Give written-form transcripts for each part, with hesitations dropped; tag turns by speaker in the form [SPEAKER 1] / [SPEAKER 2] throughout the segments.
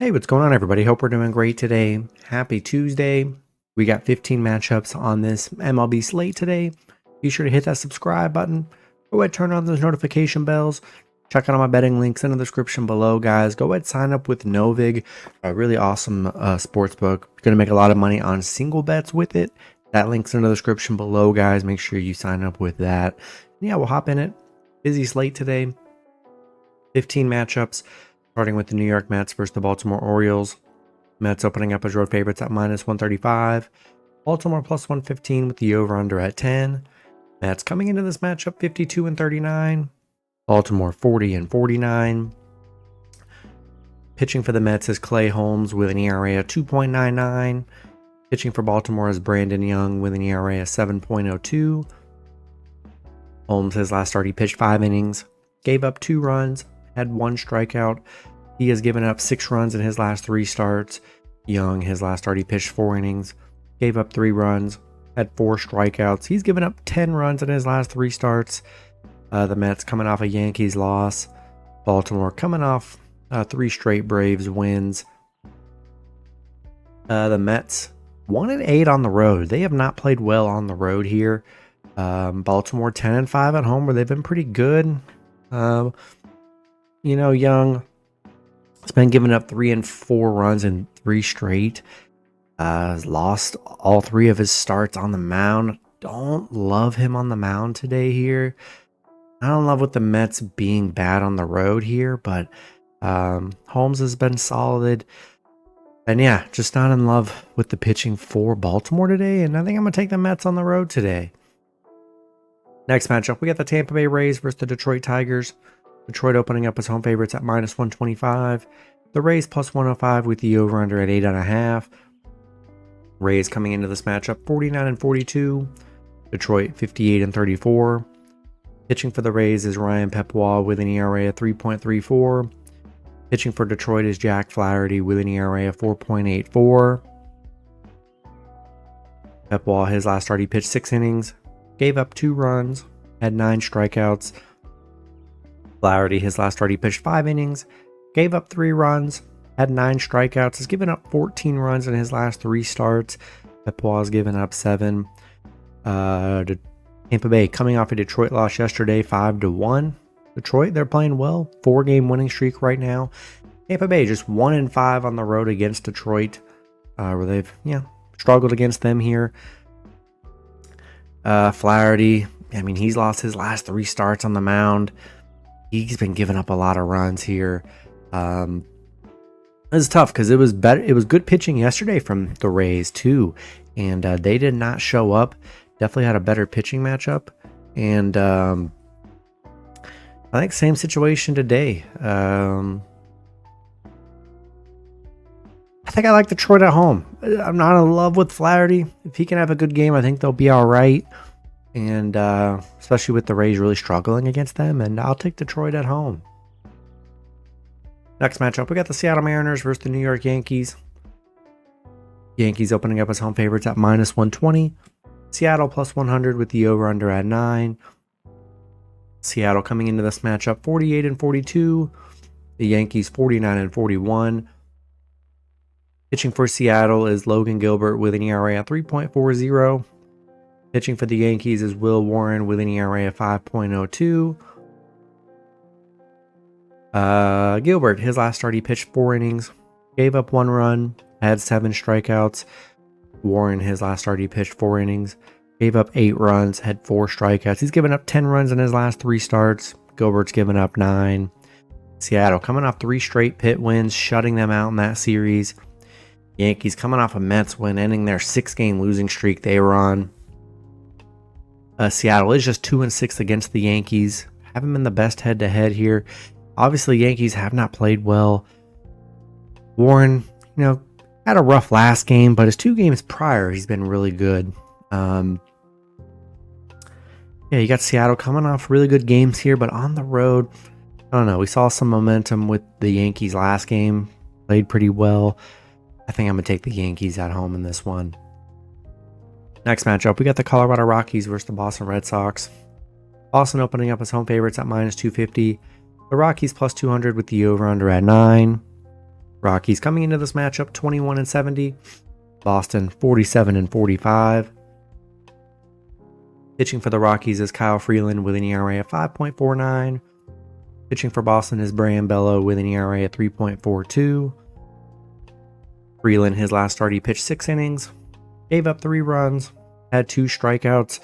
[SPEAKER 1] Hey, what's going on, everybody? Hope we're doing great today. Happy Tuesday. We got 15 matchups on this MLB slate today. Be sure to hit that subscribe button. Go ahead, turn on those notification bells. Check out all my betting links in the description below, guys. Go ahead, sign up with Novig, a really awesome sports book. You're going to make a lot of money on single bets with it. That link's in the description below, guys. Make sure you sign up with that. And yeah, we'll hop in it. Busy slate today. 15 matchups. Starting with the New York Mets versus the Baltimore Orioles. Mets opening up as road favorites at -135. Baltimore +115 with the over-under at 10. Mets coming into this matchup 52-39. Baltimore 40-49. Pitching for the Mets is Clay Holmes with an ERA of 2.99. Pitching for Baltimore is Brandon Young with an ERA of 7.02. Holmes, his last start, he pitched 5 innings, gave up 2 runs, had 1 strikeout. He has given up 6 runs in his last 3 starts. Young, his last start, he pitched 4 innings, gave up 3 runs, had 4 strikeouts. He's given up 10 runs in his last 3 starts. The Mets coming off a Yankees loss. Baltimore coming off 3 straight Braves wins. The Mets 1-8 on the road. They have not played well on the road here. Baltimore 10-5 at home, where they've been pretty good. Young has been giving up 3 and 4 runs in 3 straight. Has lost all 3 of his starts on the mound. Don't love him on the mound today here. I don't love with the Mets being bad on the road here, but Holmes has been solid. And yeah, just not in love with the pitching for Baltimore today, and I think I'm going to take the Mets on the road today. Next matchup, we got the Tampa Bay Rays versus the Detroit Tigers. Detroit opening up as home favorites at -125. The Rays +105 with the over-under at 8.5. Rays coming into this matchup 49-42. Detroit 58-34. Pitching for the Rays is Ryan Pepois with an ERA of 3.34. Pitching for Detroit is Jack Flaherty with an ERA of 4.84. Pepois, his last start, he pitched 6 innings, gave up 2 runs, had 9 strikeouts. Flaherty, his last start, he pitched 5 innings, gave up 3 runs, had 9 strikeouts, has given up 14 runs in his last 3 starts. Pepois has given up 7. Tampa Bay coming off a Detroit loss yesterday, 5-1. Detroit, they're playing well. 4-game winning streak right now. Tampa Bay just 1-5 on the road against Detroit, where they've struggled against them here. Flaherty, he's lost his last 3 starts on the mound. He's been giving up a lot of runs here. It's tough because it was good pitching yesterday from the Rays too, and they did not show up. Definitely had a better pitching matchup, and I think same situation today. I think I like Detroit at home. I'm not in love with Flaherty. If he can have a good game, I think they'll be all right. And especially with the Rays really struggling against them. And I'll take Detroit at home. Next matchup, we got the Seattle Mariners versus the New York Yankees. Yankees opening up as home favorites at -120. Seattle +100 with the over-under at 9. Seattle coming into this matchup 48-42. The Yankees 49-41. Pitching for Seattle is Logan Gilbert with an ERA of 3.40. Pitching for the Yankees is Will Warren with an ERA of 5.02. Gilbert, his last start, he pitched 4 innings, gave up 1 run, had 7 strikeouts. Warren, his last start, he pitched 4 innings, gave up 8 runs, had 4 strikeouts. He's given up 10 runs in his last 3 starts. Gilbert's given up 9. Seattle coming off 3 straight pit wins, shutting them out in that series. Yankees coming off a Mets win, ending their 6-game losing streak they were on. Seattle is just 2-6 against the Yankees. Haven't been the best head-to-head here. Obviously, Yankees have not played well. Warren, had a rough last game, but his 2 games prior, he's been really good. You got Seattle coming off really good games here, but on the road, I don't know. We saw some momentum with the Yankees last game. Played pretty well. I think I'm going to take the Yankees at home in this one. Next matchup, we got the Colorado Rockies versus the Boston Red Sox. Boston opening up as home favorites at -250. The Rockies +200 with the over-under at 9. Rockies coming into this matchup 21-70. Boston 47-45. Pitching for the Rockies is Kyle Freeland with an ERA of 5.49. Pitching for Boston is Brian Bello with an ERA of 3.42. Freeland, his last start, he pitched 6 innings, gave up 3 runs, had 2 strikeouts.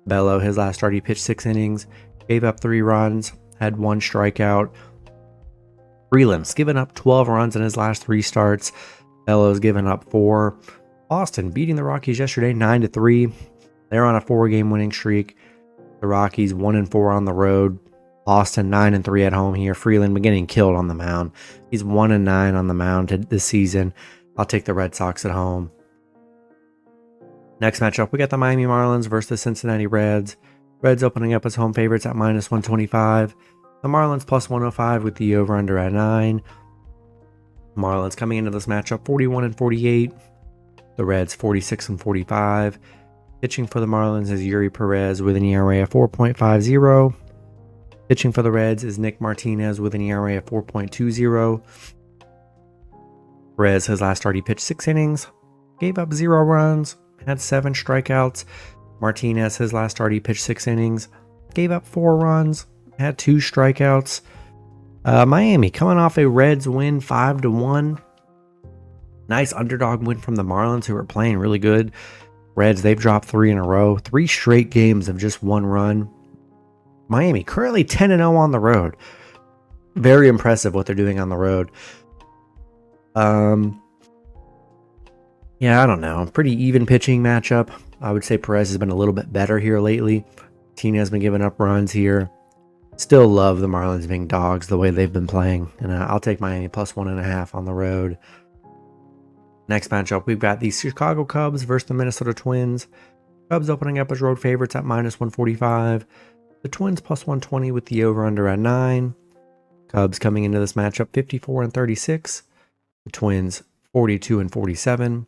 [SPEAKER 1] Bello, his last start, he pitched 6 innings, gave up 3 runs, had 1 strikeout. Freeland's given up 12 runs in his last 3 starts. Bello's given up 4. Boston beating the Rockies yesterday 9-3. They're on a 4-game winning streak. The Rockies 1-4 on the road. Boston 9-3 at home here. Freeland been getting killed on the mound. He's 1-9 on the mound this season. I'll take the Red Sox at home. Next matchup, we got the Miami Marlins versus the Cincinnati Reds. Reds opening up as home favorites at -125. The Marlins +105 with the over-under at 9. Marlins coming into this matchup 41-48. The Reds 46-45. Pitching for the Marlins is Yuri Perez with an ERA of 4.50. Pitching for the Reds is Nick Martinez with an ERA of 4.20. Perez, his last start, he pitched 6 innings, gave up 0 runs, had 7 strikeouts. Martinez, his last start, he pitched 6 innings, gave up 4 runs, had 2 strikeouts. Miami coming off a Reds win 5-1. Nice underdog win from the Marlins, who are playing really good. Reds, they've dropped 3 in a row. 3 straight games of just 1 run. Miami currently 10-0 on the road. Very impressive what they're doing on the road. Yeah, I don't know. Pretty even pitching matchup. I would say Perez has been a little bit better here lately. Tina has been giving up runs here. Still love the Marlins being dogs the way they've been playing. And I'll take Miami +1.5 on the road. Next matchup, we've got the Chicago Cubs versus the Minnesota Twins. Cubs opening up as road favorites at -145. The Twins +120 with the over-under at 9. Cubs coming into this matchup 54-36. The Twins 42-47.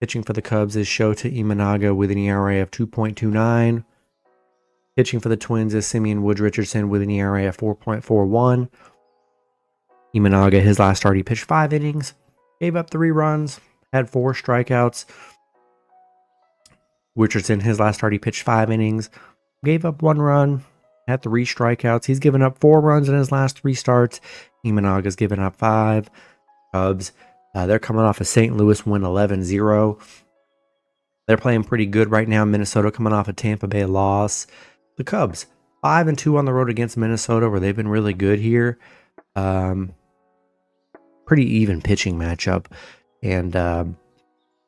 [SPEAKER 1] Pitching for the Cubs is Shota Imanaga with an ERA of 2.29. Pitching for the Twins is Simeon Woods Richardson with an ERA of 4.41. Imanaga, his last start, he pitched 5 innings, gave up 3 runs, had 4 strikeouts. Richardson, his last start, he pitched 5 innings, gave up 1 run, had 3 strikeouts. He's given up 4 runs in his last 3 starts. Imanaga's given up 5. Cubs, they're coming off a St. Louis win 11-0. They're playing pretty good right now. Minnesota coming off a Tampa Bay loss. The Cubs 5-2 on the road against Minnesota, where they've been really good here. Pretty even pitching matchup. And I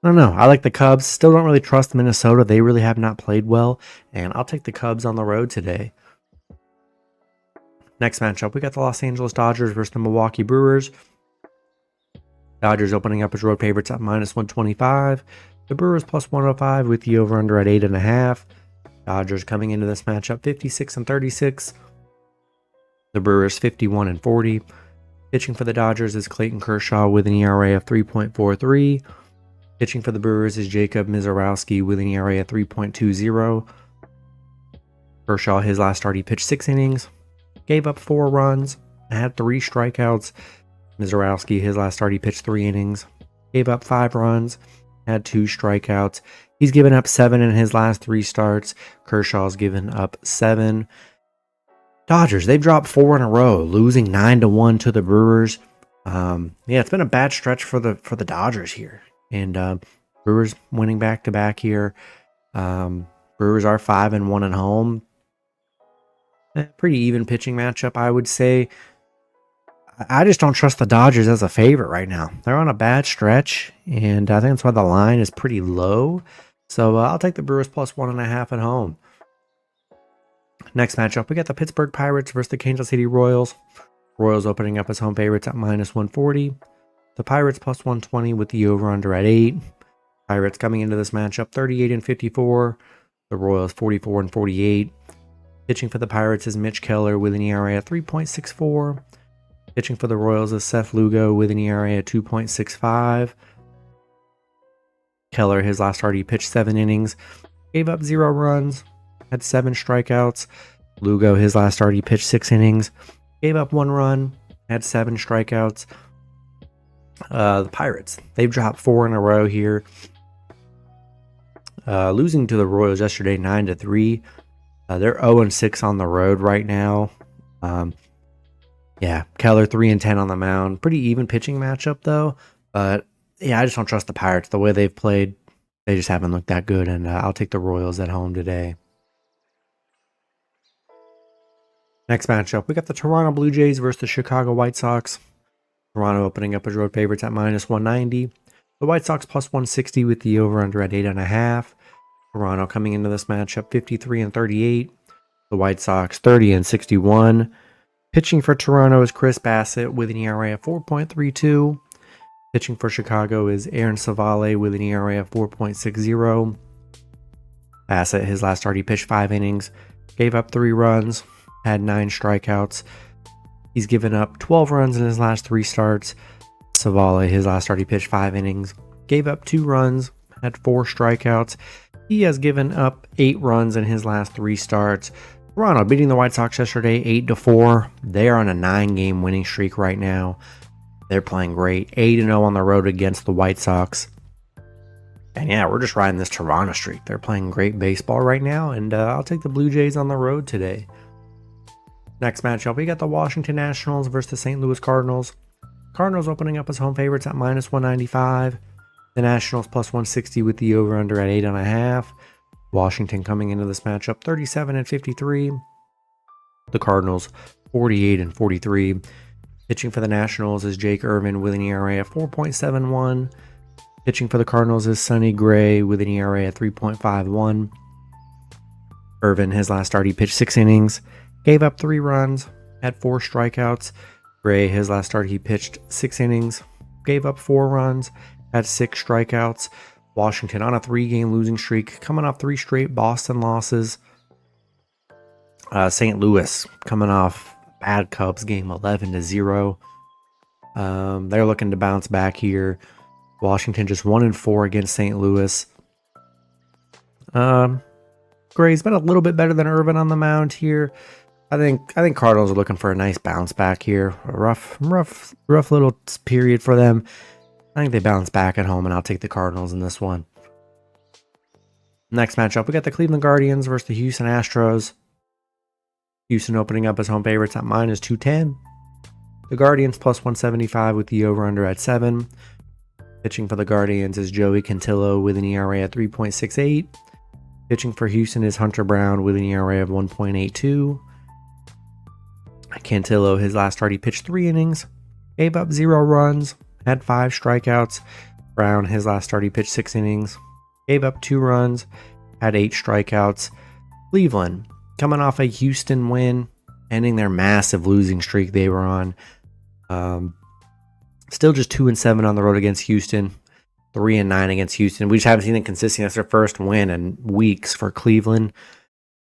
[SPEAKER 1] don't know. I like the Cubs. Still don't really trust Minnesota. They really have not played well. And I'll take the Cubs on the road today. Next matchup, we got the Los Angeles Dodgers versus the Milwaukee Brewers. Dodgers opening up as road favorites at -125. The Brewers +105 with the over-under at 8.5. Dodgers coming into this matchup 56-36. The Brewers 51-40. Pitching for the Dodgers is Clayton Kershaw with an ERA of 3.43. Pitching for the Brewers is Jacob Mizorowski with an ERA of 3.20. Kershaw, his last start, he pitched 6 innings, gave up 4 runs, had 3 strikeouts. Mizorowski, his last start, he pitched 3 innings, gave up 5 runs, had 2 strikeouts. He's given up 7 in his last 3 starts. Kershaw's given up 7. Dodgers, they've dropped 4 in a row, losing 9-1 to the Brewers. Yeah, it's been a bad stretch for the Dodgers here. And Brewers winning back-to-back here. Brewers are 5-1 at home. Pretty even pitching matchup, I would say. I just don't trust the Dodgers as a favorite right now. They're on a bad stretch, and I think that's why the line is pretty low. So I'll take the Brewers +1.5 at home. Next matchup, we got the Pittsburgh Pirates versus the Kansas City Royals. Royals opening up as home favorites at -140. The Pirates +120 with the over-under at 8. Pirates coming into this matchup 38-54. The Royals 44-48. Pitching for the Pirates is Mitch Keller with an ERA at 3.64. Pitching for the Royals is Seth Lugo with an ERA at 2.65. Keller, his last start, he pitched 7 innings, gave up 0 runs, had 7 strikeouts. Lugo, his last start, he pitched 6 innings, gave up 1 run, had 7 strikeouts. The Pirates, they've dropped 4 in a row here. Losing to the Royals yesterday 9-3. They're 0-6 on the road right now. Yeah, Keller 3-10 on the mound. Pretty even pitching matchup though. But yeah, I just don't trust the Pirates. The way they've played, they just haven't looked that good. And I'll take the Royals at home today. Next matchup, we got the Toronto Blue Jays versus the Chicago White Sox. Toronto opening up as road favorites at -190. The White Sox +160 with the over-under at 8.5. Toronto coming into this matchup 53-38. The White Sox 30-61. Pitching for Toronto is Chris Bassett with an ERA of 4.32. Pitching for Chicago is Aaron Savale with an ERA of 4.60. Bassett, his last start, he pitched 5 innings, gave up 3 runs, had 9 strikeouts. He's given up 12 runs in his last 3 starts. Savale, his last start, he pitched 5 innings, gave up 2 runs, had 4 strikeouts. He has given up 8 runs in his last 3 starts. Toronto beating the White Sox yesterday 8-4. They are on a 9-game winning streak right now. They're playing great. 8-0 on the road against the White Sox. And yeah, we're just riding this Toronto streak. They're playing great baseball right now, and I'll take the Blue Jays on the road today. Next matchup, we got the Washington Nationals versus the St. Louis Cardinals. Cardinals opening up as home favorites at -195. The Nationals +160 with the over-under at 8.5. Washington coming into this matchup 37-53. The Cardinals 48-43. Pitching for the Nationals is Jake Irvin with an ERA of 4.71. Pitching for the Cardinals is Sonny Gray with an ERA of 3.51. Irvin, his last start, he pitched 6 innings, gave up 3 runs, had 4 strikeouts. Gray, his last start, he pitched 6 innings, gave up 4 runs, had 6 strikeouts. Washington on a 3-game losing streak, coming off 3 straight Boston losses. St. Louis coming off bad Cubs game 11-0. They're looking to bounce back here. Washington just 1-4 against St. Louis. Gray's been a little bit better than Irvin on the mound here. I think Cardinals are looking for a nice bounce back here. A rough little period for them. I think they bounce back at home, and I'll take the Cardinals in this one. Next matchup, we got the Cleveland Guardians versus the Houston Astros. Houston opening up as home favorites at -210. The Guardians +175 with the over-under at 7. Pitching for the Guardians is Joey Cantillo with an ERA at 3.68. Pitching for Houston is Hunter Brown with an ERA of 1.82. Cantillo, his last start, he pitched 3 innings, gave up 0 runs, had 5 strikeouts. Brown, his last start, he pitched 6 innings, gave up 2 runs, had 8 strikeouts. Cleveland, coming off a Houston win, ending their massive losing streak they were on. Still just 2-7 on the road against Houston, 3-9 against Houston. We just haven't seen it consistently. That's their first win in weeks for Cleveland.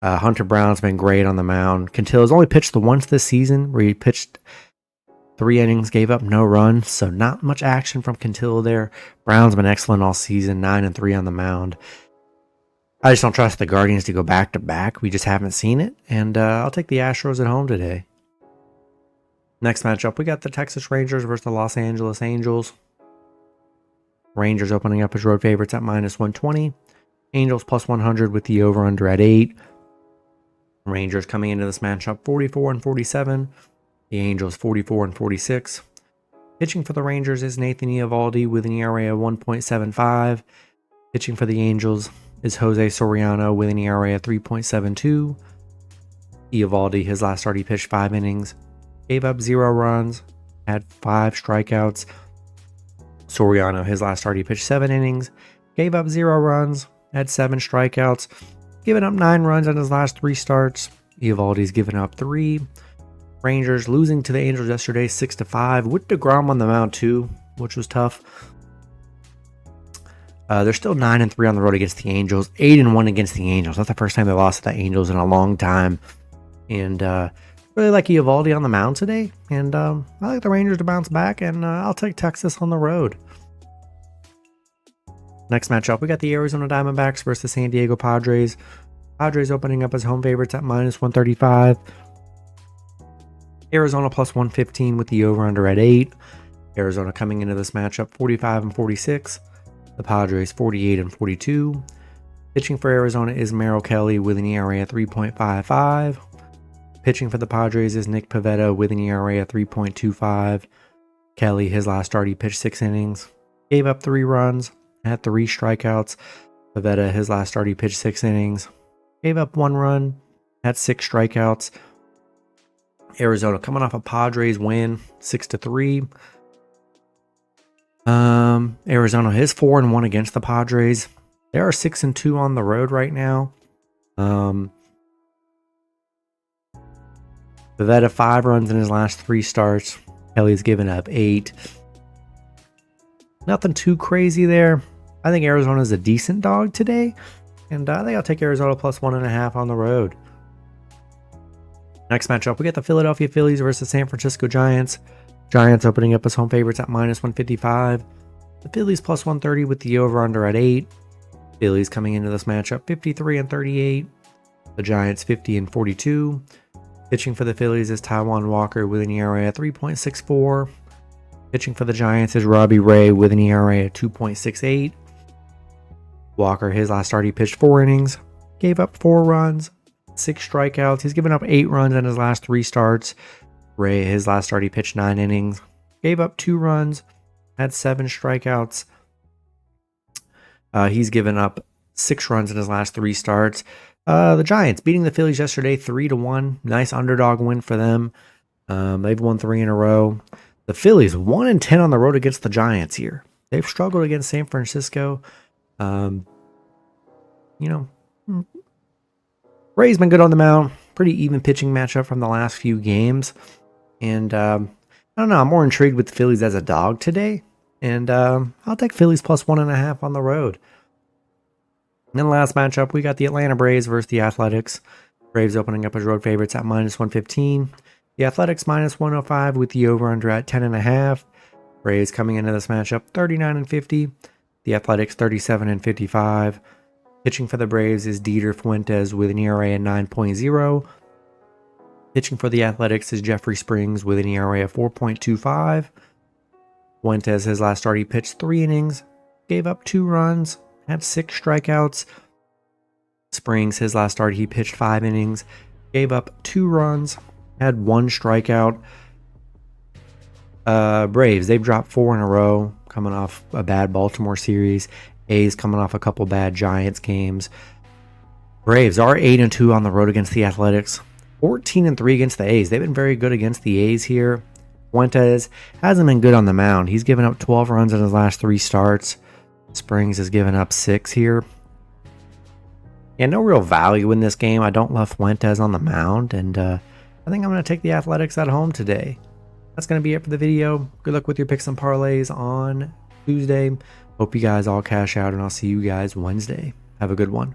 [SPEAKER 1] Hunter Brown's been great on the mound. Cantillo's only pitched the once this season, where he pitched 3 innings, gave up no runs, so not much action from Cantillo there. Brown's been excellent all season, 9-3 on the mound. I just don't trust the Guardians to go back-to-back. We just haven't seen it, and I'll take the Astros at home today. Next matchup, we got the Texas Rangers versus the Los Angeles Angels. Rangers opening up as road favorites at -120. Angels +100 with the over-under at 8. Rangers coming into this matchup 44-47. The Angels 44-46. Pitching for the Rangers is Nathan Eovaldi with an ERA of 1.75. Pitching for the Angels is Jose Soriano with an ERA of 3.72. Eovaldi, his last start, he pitched 5 innings, gave up 0 runs, had 5 strikeouts. Soriano, his last start, he pitched 7 innings, gave up 0 runs, had 7 strikeouts, given up 9 runs on his last 3 starts. Eovaldi's given up 3. Rangers losing to the Angels yesterday 6-5 with DeGrom on the mound too, which was tough. They're still 9-3 on the road against the Angels, 8-1 against the Angels. That's the first time they lost to the Angels in a long time. And really like Eovaldi on the mound today. And I like the Rangers to bounce back, and I'll take Texas on the road. Next matchup, we got the Arizona Diamondbacks versus the San Diego Padres. Padres opening up as home favorites at -135. Arizona +115 with the over-under at 8. Arizona coming into this matchup 45-46. The Padres 48-42. Pitching for Arizona is Merrill Kelly with an ERA at 3.55. Pitching for the Padres is Nick Pivetta with an ERA at 3.25. Kelly, his last start, he pitched 6 innings, gave up 3 runs, had 3 strikeouts. Pivetta, his last start, he pitched 6 innings, gave up 1 run, had 6 strikeouts. Arizona coming off a Padres win, 6-3. Arizona is 4-1 against the Padres. They are 6-2 on the road right now. Pivetta 5 runs in his last 3 starts. Kelly's given up 8. Nothing too crazy there. I think Arizona's a decent dog today, and I think I'll take Arizona plus 1.5 on the road. Next matchup, we got the Philadelphia Phillies versus San Francisco Giants. Giants opening up as home favorites at -155. The Phillies plus 130 with the over-under at 8. Phillies coming into this matchup 53-38. The Giants 50-42. Pitching for the Phillies is Taijuan Walker with an ERA at 3.64. Pitching for the Giants is Robbie Ray with an ERA at 2.68. Walker, his last start, he pitched 4 innings, gave up 4 runs, 6 strikeouts. He's given up 8 runs in his last 3 starts. Ray, his last start, he pitched 9 innings, gave up 2 runs, had 7 strikeouts. He's given up 6 runs in his last 3 starts. The Giants beating the Phillies yesterday 3-1. Nice underdog win for them. They've won 3 in a row. The Phillies 1-10 on the road against the Giants here. They've struggled against San Francisco. Ray's been good on the mound. Pretty even pitching matchup from the last few games. And I don't know. I'm more intrigued with the Phillies as a dog today. And I'll take Phillies plus 1.5 on the road. And then the last matchup, we got the Atlanta Braves versus the Athletics. Braves opening up as road favorites at -115. The Athletics -105 with the over-under at 10.5. Braves coming into this matchup 39-50. The Athletics 37-55. Pitching for the Braves is Dieter Fuentes with an ERA at 9.0. Pitching for the Athletics is Jeffrey Springs with an ERA of 4.25. Fuentes, his last start, he pitched 3 innings, gave up 2 runs, had 6 strikeouts. Springs, his last start, he pitched 5 innings, gave up 2 runs, had 1 strikeout. Braves, they've dropped 4 in a row, coming off a bad Baltimore series. A's coming off a couple bad Giants games. Braves are 8-2 on the road against the Athletics, 14-3 against the A's. They've been very good against the A's here. Fuentes hasn't been good on the mound. He's given up 12 runs in his last 3 starts. Springs has given up 6 here. Yeah, no real value in this game. I don't love Fuentes on the mound, and I think I'm going to take the Athletics at home today. That's going to be it for the video. Good luck with your picks and parlays on Tuesday. Hope you guys all cash out, and I'll see you guys Wednesday. Have a good one.